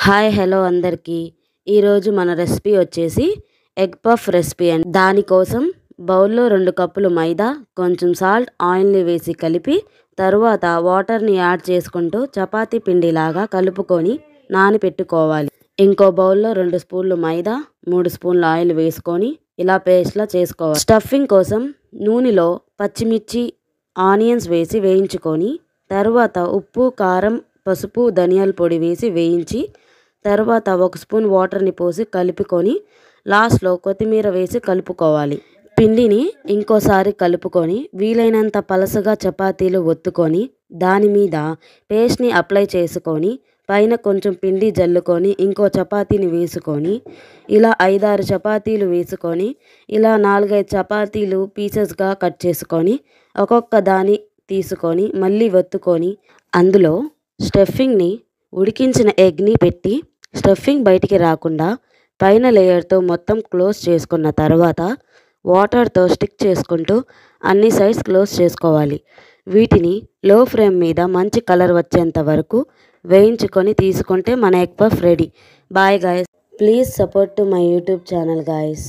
Hi hello అందరికీ ఈరోజు మన రెసిపీ వచ్చేసి ఎగ్ పఫ్ రెసిపీ అండి. దానికోసం బౌల్లో 2 కప్పులు మైదా, కొంచెం సాల్ట్, ఆయిల్ని వేసి కలిపి తరువాత వాటర్ని యాడ్ చేసుకుంటూ చపాతీ పిండిలాగా కలుపుకొని నానబెట్టుకోవాలి. ఇంకో బౌల్లో 2 స్పూన్లు మైదా, 3 స్పూన్ల ఆయిల్ వేసుకొని ఇలా పేస్ట్లా చేసుకోవాలి. స్టఫింగ్ కోసం నూనెలో పచ్చిమిర్చి, ఆనియన్స్ వేసి వేయించుకొని తర్వాత ఉప్పు, కారం, పసుపు, ధనియాల పొడి వేసి వేయించి తర్వాత 1 స్పూన్ వాటర్ని పోసి కలుపుకొని లాస్ట్లో కొత్తిమీర వేసి కలుపుకోవాలి. పిండిని ఇంకోసారి కలుపుకొని వీలైనంత పలసగా చపాతీలు ఒత్తుకొని దాని మీద పేస్ట్ని అప్లై చేసుకొని పైన కొంచెం పిండి జల్లుకొని ఇంకో చపాతీని వేసుకొని ఇలా 5-6 చపాతీలు వేసుకొని ఇలా 4-5 చపాతీలు పీసెస్గా కట్ చేసుకొని ఒక్కొక్క దాన్ని తీసుకొని మళ్ళీ ఒత్తుకొని అందులో స్టఫింగ్ని ఉడికించిన ఎగ్ని పెట్టి స్టఫింగ్ బయటికి రాకుండా పైన లేయర్తో మొత్తం క్లోజ్ చేసుకున్న తర్వాత వాటర్తో స్టిక్ చేసుకుంటూ అన్ని సైడ్స్ క్లోజ్ చేసుకోవాలి. వీటిని లో ఫ్లేమ్ మీద మంచి కలర్ వచ్చేంత వరకు వేయించుకొని తీసుకుంటే మన egg puff ready. Bye guys, please support to my YouTube channel guys.